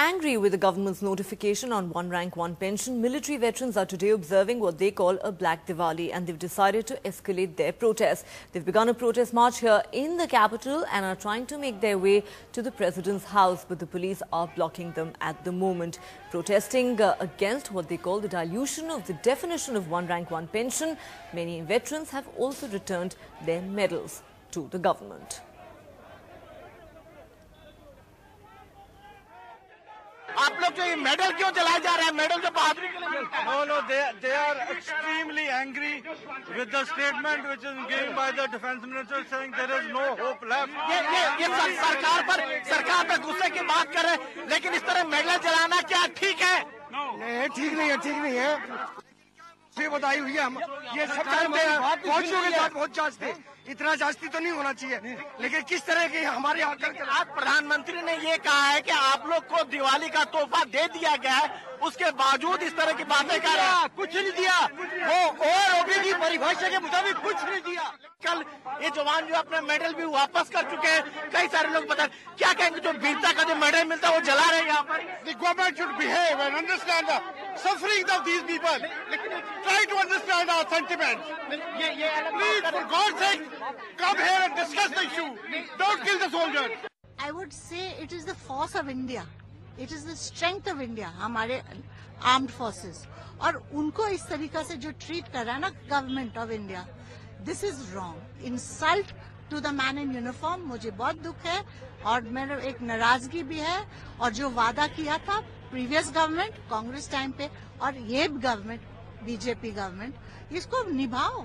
Angry with the government's notification on one rank, one pension, military veterans are today observing what they call a Black Diwali, and they've decided to escalate their protests. They've begun a protest march here in the capital and are trying to make their way to the president's house, but the police are blocking them at the moment. Protesting against what they call the dilution of the definition of one rank, one pension, many veterans have also returned their medals to the government. आप लोग जो ये medal क्यों चलाए जा रहे हैं? Medal जो बहादुरी के लिए मिलता है। No, they are extremely angry with the statement which is given by the defense minister saying there is no hope left. ये सरकार पर गुस्से की बात कर रहे हैं, लेकिन इस तरह मेडल जलाना क्या ठीक है? नहीं, ठीक नहीं है। ये बताई हुई है, हम ये सब जानते हैं। फौजियों के साथ बहुत जांचते, इतना जांचती तो नहीं होना चाहिए, लेकिन किस तरह की हमारे यहाँ आज प्रधानमंत्री ने ये कहा है कि आप लोग को दिवाली का तोहफा दे दिया गया है, उसके बावजूद इस तरह की बातें कर रहे हैं। कुछ नहीं दिया, वो ओआरओपी की परिभाषा के मुताबिक कुछ नहीं दिया। कल ये जवान जो अपने मेडल भी वापस कर चुके हैं, कई सारे लोग बता क्या कहेंगे, जो वीरता का जो मेडल मिलता है वो जला रहे हैं यहाँ पर। The government should behave and understand the suffering of these people. Try to understand our sentiments. Please, for God's sake, come here and discuss the issue. Don't kill the soldiers. I would say it is the force of India. It is the strength of India. हमारे armed forces. और उनको इस तरीका से जो treat कर रहा है ना government of India, this is wrong. Insult to the man in uniform. मुझे बहुत दुख है और मेरा एक नाराजगी भी है, और जो वादा किया था प्रीवियस गवर्नमेंट कांग्रेस टाइम पे और ये गवर्नमेंट बीजेपी गवर्नमेंट, इसको निभाओ,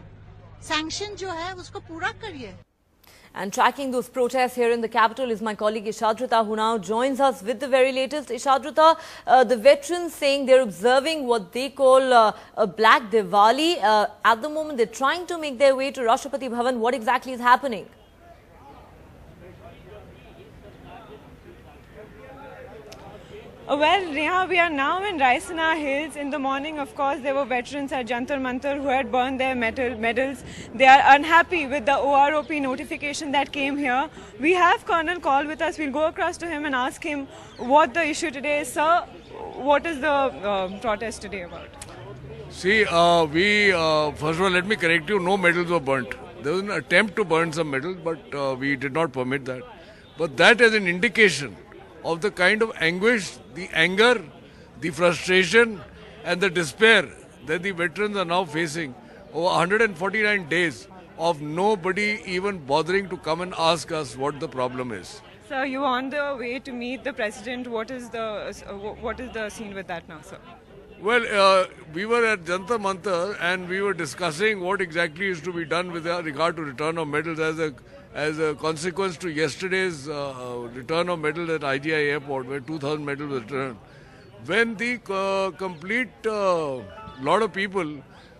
सैंक्शन जो है उसको पूरा करिए. And tracking those protests here in the capital is my colleague Ishadrita, who now joins us with the very latest. Ishadrita, the veterans saying they're observing what they call a Black Diwali. At the moment, they're trying to make their way to Rashtrapati Bhavan. What exactly is happening? Well, Neha, we are now in Raisina Hills. In the morning, of course, there were veterans at Jantar Mantar who had burned their medals. They are unhappy with the OROP notification that came here. We have Colonel Kaul with us. We'll go across to him and ask him what the issue today is. Sir, what is the protest today about? See, first of all, let me correct you, no medals were burnt. There was an attempt to burn some medals, but we did not permit that. But that is an indication of the kind of anguish, the anger, the frustration and the despair that the veterans are now facing over 149 days of nobody even bothering to come and ask us what the problem is. Sir, you are on the way to meet the president. What is the scene with that now, sir? Well, we were at Jantar Mantar and we were discussing what exactly is to be done with regard to return of medals as a consequence to yesterday's return of medals at IGI airport, where 2,000 medals were returned. When the complete lot of people,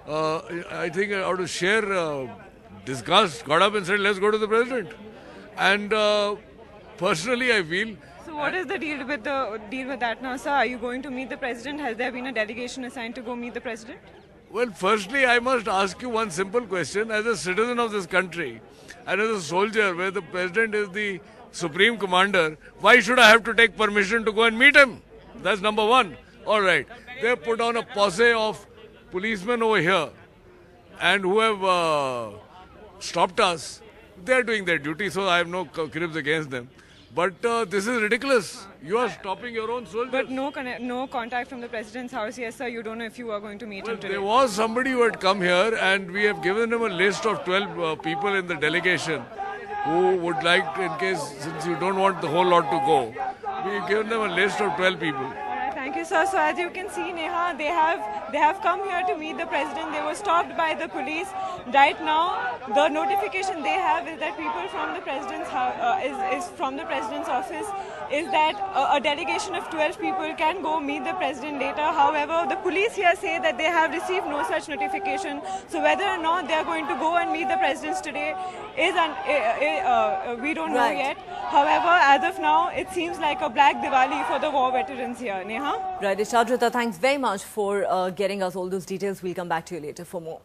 I think out of sheer disgust, got up and said, let's go to the president. And personally, I feel... So what is the deal with that now, sir? Are you going to meet the president? Has there been a delegation assigned to go meet the president? Well, firstly, I must ask you one simple question. As a citizen of this country and as a soldier where the president is the supreme commander, why should I have to take permission to go and meet him? That's number one. All right. They have put on a posse of policemen over here and who have stopped us. They are doing their duty, so I have no cribs against them. But this is ridiculous. You are stopping your own soldiers. But no contact from the president's house. Yes, sir. You don't know if you are going to meet him today. There was somebody who had come here, and we have given him a list of 12 people in the delegation who would like, in case, since you don't want the whole lot to go, we've given them a list of 12 people. Thank you, sir. So as you can see, Neha, they have come here to meet the president. They were stopped by the police. Right now, the notification they have is that people from the president's from the president's office is that a delegation of 12 people can go meet the president later. However, the police here say that they have received no such notification. So whether or not they are going to go and meet the president today is we don't know yet. However, as of now, it seems like a Black Diwali for the war veterans here. Neha? Right, Ishadrita, thanks very much for getting us all those details. We'll come back to you later for more.